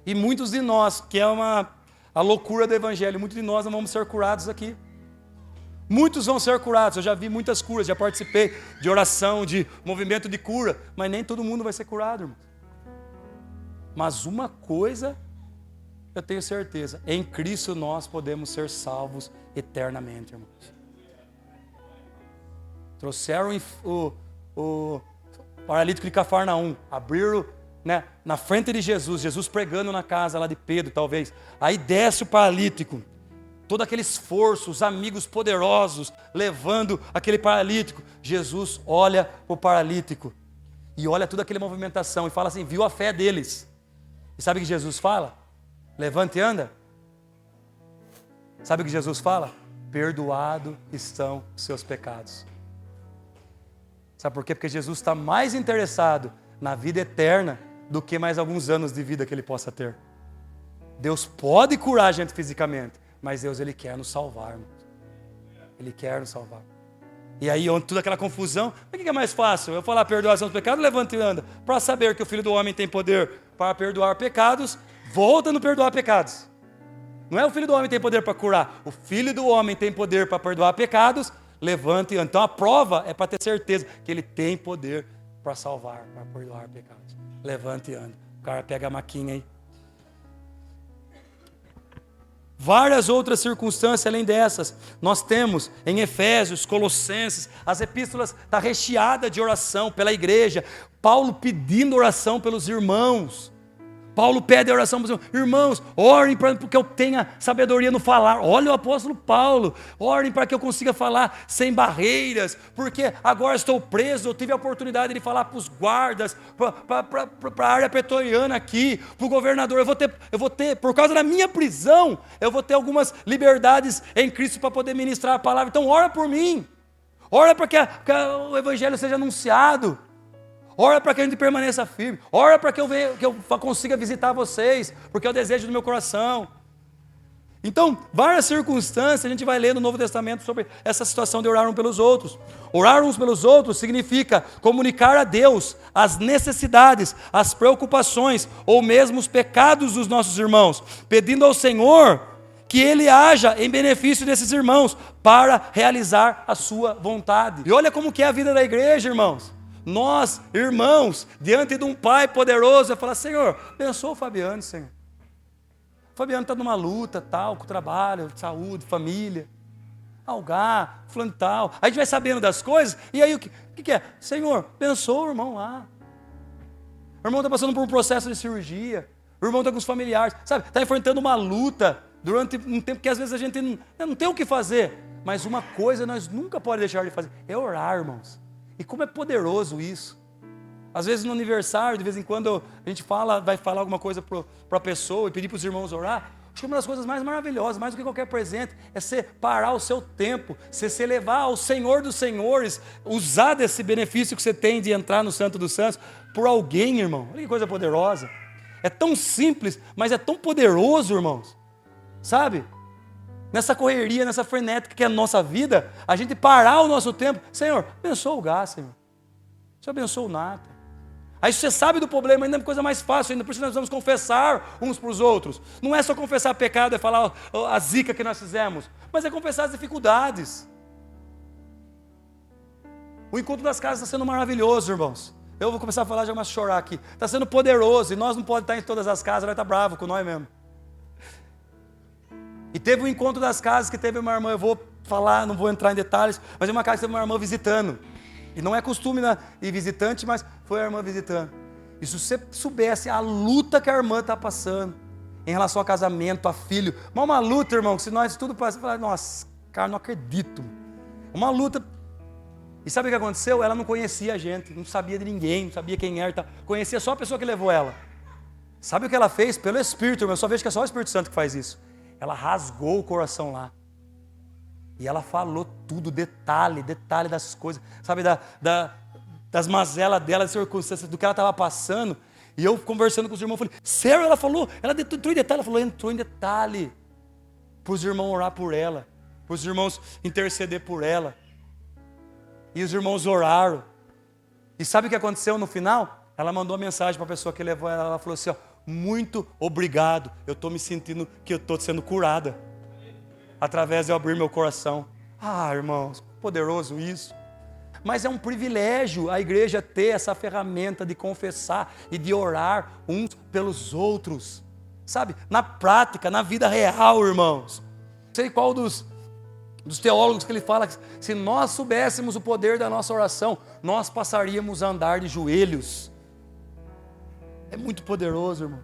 E muitos de nós, que é a loucura do evangelho, muitos de nós não vamos ser curados aqui. Muitos vão ser curados, eu já vi muitas curas, já participei de oração, de movimento de cura, mas nem todo mundo vai ser curado, irmãos. Mas uma coisa eu tenho certeza, em Cristo nós podemos ser salvos eternamente, irmãos. Trouxeram o paralítico de Cafarnaum, abriram, né, na frente de Jesus pregando na casa lá de Pedro, talvez. Aí desce o paralítico, todo aquele esforço, os amigos poderosos levando aquele paralítico. Jesus olha para o paralítico e olha toda aquela movimentação e fala assim, viu a fé deles. E sabe o que Jesus fala? Levante e anda. Sabe o que Jesus fala? Perdoado estão os seus pecados. Sabe por quê? Porque Jesus está mais interessado na vida eterna do que mais alguns anos de vida que ele possa ter. Deus pode curar a gente fisicamente, mas Deus, Ele quer nos salvar, irmão. Ele quer nos salvar. E aí, onde toda aquela confusão, o que é mais fácil? Eu falar perdoação dos pecados, levanta e anda. Para saber que o Filho do Homem tem poder para perdoar pecados, volta no perdoar pecados. Não é o Filho do Homem que tem poder para curar. O Filho do Homem tem poder para perdoar pecados, levanta e anda. Então a prova é para ter certeza que Ele tem poder para salvar, para perdoar pecados. Levanta e anda. O cara pega a maquinha aí. Várias outras circunstâncias além dessas, nós temos em Efésios, Colossenses, as epístolas estão recheadas de oração pela igreja, Paulo pedindo oração pelos irmãos. Paulo pede a oração para os irmãos, orem para que eu tenha sabedoria no falar. Olha o apóstolo Paulo, orem para que eu consiga falar sem barreiras, porque agora estou preso, eu tive a oportunidade de falar para os guardas, para a área pretoriana aqui, para o governador, eu vou ter, por causa da minha prisão, eu vou ter algumas liberdades em Cristo para poder ministrar a palavra. Então ora por mim, ora para que o evangelho seja anunciado. Ora para que a gente permaneça firme. Ora para que eu consiga visitar vocês, porque é o desejo do meu coração. Então, várias circunstâncias a gente vai ler no Novo Testamento sobre essa situação de orar uns pelos outros. Orar uns pelos outros significa comunicar a Deus as necessidades, as preocupações ou mesmo os pecados dos nossos irmãos, pedindo ao Senhor que Ele haja em benefício desses irmãos para realizar a sua vontade. E olha como que é a vida da igreja, irmãos. Nós, irmãos, diante de um Pai poderoso, eu falo, Senhor, abençoa o Fabiano, Senhor. O Fabiano está numa luta, tal, com trabalho, saúde, família, algar, fulano tal. Aí a gente vai sabendo das coisas, e aí o que é? Senhor, abençoa o irmão lá. O irmão está passando por um processo de cirurgia, o irmão está com os familiares, sabe? Está enfrentando uma luta durante um tempo que às vezes a gente não tem o que fazer. Mas uma coisa nós nunca podemos deixar de fazer, é orar, irmãos. E como é poderoso isso. Às vezes no aniversário, de vez em quando a gente vai falar alguma coisa para a pessoa e pedir para os irmãos orar. Acho que uma das coisas mais maravilhosas, mais do que qualquer presente, é você parar o seu tempo, você se levar ao Senhor dos Senhores, usar desse benefício que você tem de entrar no Santo dos Santos por alguém, irmão. Olha que coisa poderosa. É tão simples, mas é tão poderoso, irmãos. Sabe? Nessa correria, nessa frenética que é a nossa vida, a gente parar o nosso tempo. Senhor, abençoa o gás, Senhor. Senhor, abençoa o Nata. Aí você sabe do problema, ainda é coisa mais fácil, ainda por isso nós vamos confessar uns para os outros. Não é só confessar pecado, é falar a zica que nós fizemos, mas é confessar as dificuldades. O encontro das casas está sendo maravilhoso, irmãos. Eu vou começar a falar, já começo a chorar aqui. Está sendo poderoso, e nós não podemos estar em todas as casas, vai estar bravo com nós mesmo. E teve um encontro das casas que teve uma irmã, eu vou falar, não vou entrar em detalhes, mas é uma casa que teve uma irmã visitando. E não é costume ir visitante, mas foi a irmã visitando. E se você soubesse a luta que a irmã está passando em relação a casamento, a filho, mas uma luta, irmão, que se nós tudo passamos, você fala, nossa, cara, não acredito. Uma luta. E sabe o que aconteceu? Ela não conhecia a gente, não sabia de ninguém, não sabia quem era, conhecia só a pessoa que levou ela. Sabe o que ela fez? Pelo Espírito, irmão, eu só vejo que é só o Espírito Santo que faz isso. Ela rasgou o coração lá. E ela falou tudo, detalhe das coisas, sabe, das mazelas dela, das circunstâncias, do que ela estava passando. E eu conversando com os irmãos, falei, sério? Ela falou, ela entrou em detalhe, ela falou, entrou em detalhe. Para os irmãos orar por ela, para os irmãos interceder por ela. E os irmãos oraram. E sabe o que aconteceu no final? Ela mandou uma mensagem para a pessoa que levou ela, ela falou assim, ó, muito obrigado, eu estou me sentindo que eu estou sendo curada. Através de eu abrir meu coração. Ah, irmãos, poderoso isso. Mas é um privilégio a igreja ter essa ferramenta de confessar e de orar uns pelos outros. Sabe? Na prática, na vida real, irmãos. Não sei qual dos teólogos que ele fala que se nós soubéssemos o poder da nossa oração, nós passaríamos a andar de joelhos. É muito poderoso, irmão.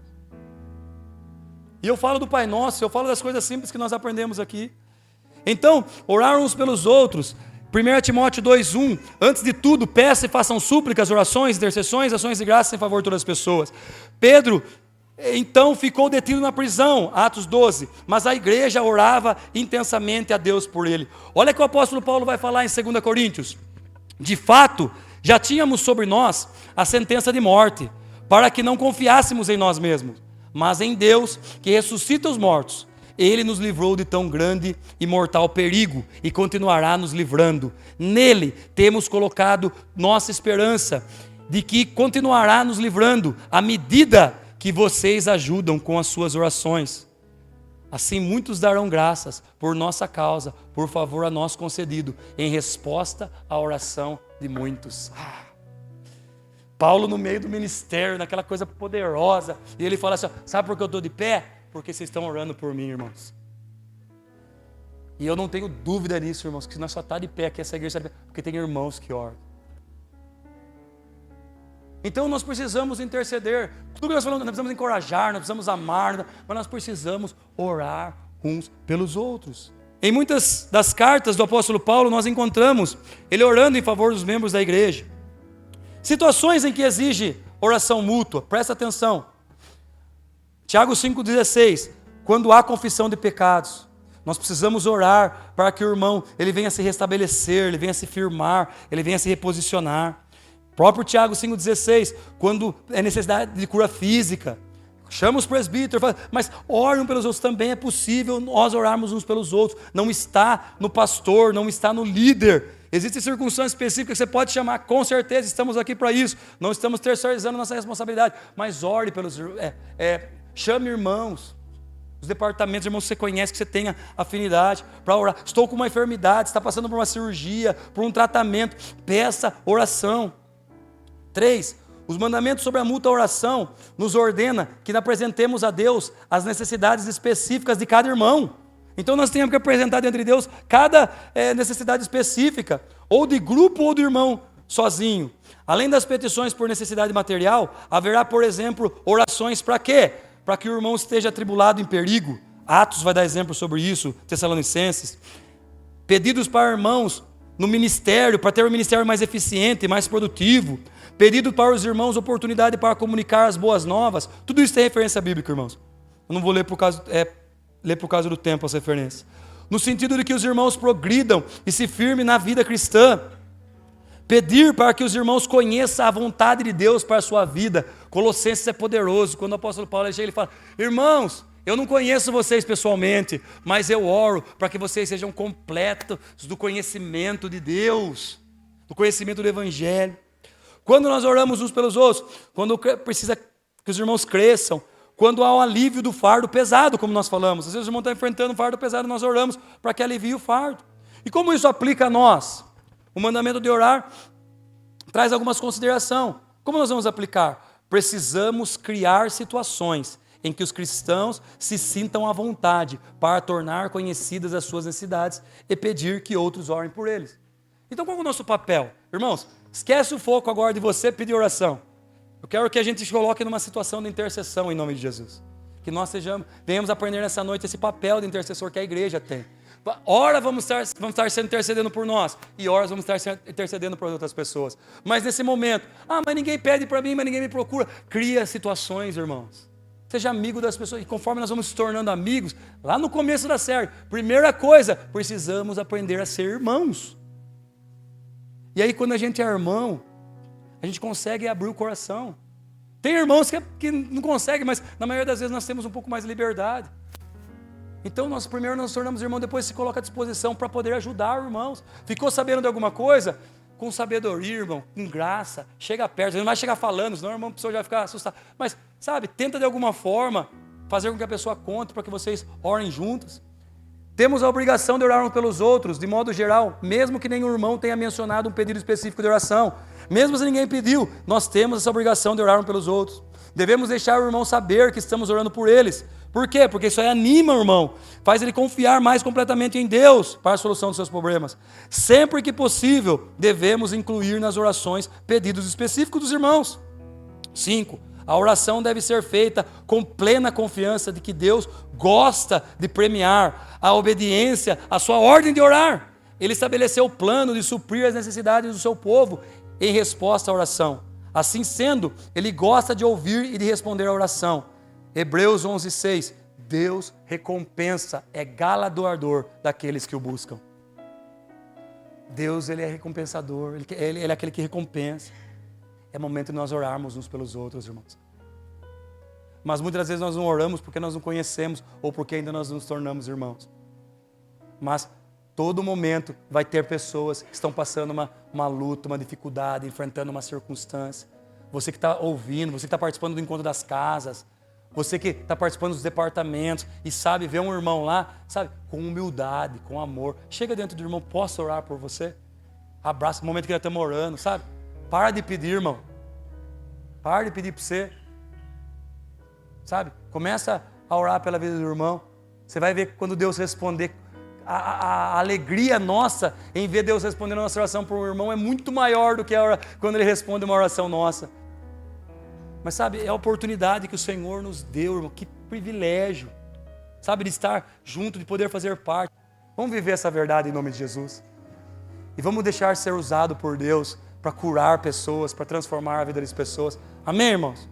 E eu falo do Pai Nosso, eu falo das coisas simples que nós aprendemos aqui. Então, orar uns pelos outros. 1 Timóteo 2:1, antes de tudo, peça e façam súplicas, orações, intercessões, ações de graça em favor de todas as pessoas. Pedro, então, ficou detido na prisão, Atos 12, mas a igreja orava intensamente a Deus por ele. Olha o que o apóstolo Paulo vai falar em 2 Coríntios. De fato, já tínhamos sobre nós a sentença de morte, para que não confiássemos em nós mesmos, mas em Deus, que ressuscita os mortos. Ele nos livrou de tão grande e mortal perigo e continuará nos livrando. Nele temos colocado nossa esperança de que continuará nos livrando à medida que vocês ajudam com as suas orações. Assim muitos darão graças por nossa causa, por favor a nós concedido, em resposta à oração de muitos. Paulo no meio do ministério, naquela coisa poderosa, e ele fala assim, sabe por que eu estou de pé? Porque vocês estão orando por mim, irmãos. E eu não tenho dúvida nisso, irmãos, que nós só está de pé aqui, essa igreja está de pé, porque tem irmãos que oram. Então nós precisamos interceder. Tudo que nós falamos, nós precisamos encorajar, nós precisamos amar, mas nós precisamos orar uns pelos outros. Em muitas das cartas do apóstolo Paulo, nós encontramos ele orando em favor dos membros da igreja. Situações em que exige oração mútua, presta atenção. Tiago 5,16, quando há confissão de pecados, nós precisamos orar para que o irmão ele venha se restabelecer, ele venha se firmar, ele venha se reposicionar. Próprio Tiago 5,16, quando é necessidade de cura física, chama os presbíteros, fala, mas orem pelos outros, também é possível nós orarmos uns pelos outros, não está no pastor, não está no líder. Existem circunstâncias específicas que você pode chamar, com certeza estamos aqui para isso, não estamos terceirizando nossa responsabilidade, mas ore pelos chame irmãos, os departamentos, irmãos que você conhece, que você tenha afinidade para orar. Estou com uma enfermidade, está passando por uma cirurgia, por um tratamento, peça oração. 3, os mandamentos sobre a mútua oração nos ordena que apresentemos a Deus as necessidades específicas de cada irmão. Então nós temos que apresentar diante de Deus cada necessidade específica, ou de grupo ou do irmão sozinho. Além das petições por necessidade material, haverá, por exemplo, orações para quê? Para que o irmão esteja atribulado em perigo. Atos vai dar exemplo sobre isso, Tessalonicenses. Pedidos para irmãos no ministério, para ter um ministério mais eficiente, mais produtivo. Pedido para os irmãos oportunidade para comunicar as boas novas. Tudo isso tem referência bíblica, irmãos. Eu não vou ler por causa, ler por causa do tempo as referências. No sentido de que os irmãos progridam e se firmem na vida cristã. Pedir para que os irmãos conheçam a vontade de Deus para a sua vida. Colossenses é poderoso. Quando o apóstolo Paulo chega, ele fala: irmãos, eu não conheço vocês pessoalmente, mas eu oro para que vocês sejam completos do conhecimento de Deus, do conhecimento do Evangelho. Quando nós oramos uns pelos outros, quando precisa que os irmãos cresçam, quando há um alívio do fardo pesado, como nós falamos. Às vezes os irmãos estão enfrentando um fardo pesado, nós oramos para que alivie o fardo. E como isso aplica a nós? O mandamento de orar traz algumas considerações. Como nós vamos aplicar? Precisamos criar situações em que os cristãos se sintam à vontade para tornar conhecidas as suas necessidades e pedir que outros orem por eles. Então qual é o nosso papel? Irmãos, esquece o foco agora de você pedir oração. Eu quero que a gente se coloque numa situação de intercessão em nome de Jesus. Que nós venhamos aprender nessa noite esse papel de intercessor que a igreja tem. Ora vamos estar sendo intercedendo por nós, e horas vamos estar intercedendo por outras pessoas. Mas nesse momento, mas ninguém pede para mim, mas ninguém me procura. Cria situações, irmãos. Seja amigo das pessoas, e conforme nós vamos se tornando amigos, lá no começo da série, primeira coisa, precisamos aprender a ser irmãos. E aí quando a gente é irmão, a gente consegue abrir o coração. Tem irmãos que não conseguem, mas na maioria das vezes nós temos um pouco mais de liberdade. Então primeiro nós nos tornamos irmãos, depois se coloca à disposição para poder ajudar os irmãos. Ficou sabendo de alguma coisa? Com sabedoria, irmão, com graça, chega perto. Você não vai chegar falando, senão o irmão, a pessoa já vai ficar assustado. Mas, sabe, tenta de alguma forma fazer com que a pessoa conte para que vocês orem juntos. Temos a obrigação de orar uns pelos outros, de modo geral, mesmo que nenhum irmão tenha mencionado um pedido específico de oração. Mesmo se ninguém pediu, nós temos essa obrigação de orar uns pelos outros. Devemos deixar o irmão saber que estamos orando por eles. Por quê? Porque isso aí anima o irmão, faz ele confiar mais completamente em Deus para a solução dos seus problemas. Sempre que possível, devemos incluir nas orações pedidos específicos dos irmãos. 5. A oração deve ser feita com plena confiança de que Deus gosta de premiar a obediência à sua ordem de orar. Ele estabeleceu o plano de suprir as necessidades do seu povo em resposta à oração. Assim sendo, Ele gosta de ouvir e de responder à oração. Hebreus 11:6. Deus recompensa, é galardoador daqueles que o buscam. Deus, Ele é recompensador, Ele é aquele que recompensa. É momento de nós orarmos uns pelos outros, irmãos. Mas muitas das vezes nós não oramos porque nós não conhecemos ou porque ainda nós nos tornamos irmãos. Mas todo momento vai ter pessoas que estão passando uma luta, uma dificuldade, enfrentando uma circunstância. Você que está ouvindo, você que está participando do encontro das casas, você que está participando dos departamentos e sabe ver um irmão lá, sabe, com humildade, com amor. Chega dentro do irmão, posso orar por você? Abraça, no momento que nós estamos orando, sabe? Para de pedir, irmão. Para de pedir para você. Sabe? Começa a orar pela vida do irmão. Você vai ver quando Deus responder. A alegria nossa em ver Deus respondendo a nossa oração por um irmão é muito maior do que quando Ele responde uma oração nossa. Mas sabe, é a oportunidade que o Senhor nos deu, irmão. Que privilégio. Sabe, de estar junto, de poder fazer parte. Vamos viver essa verdade em nome de Jesus. E vamos deixar ser usado por Deus para curar pessoas, para transformar a vida das pessoas. Amém, irmãos?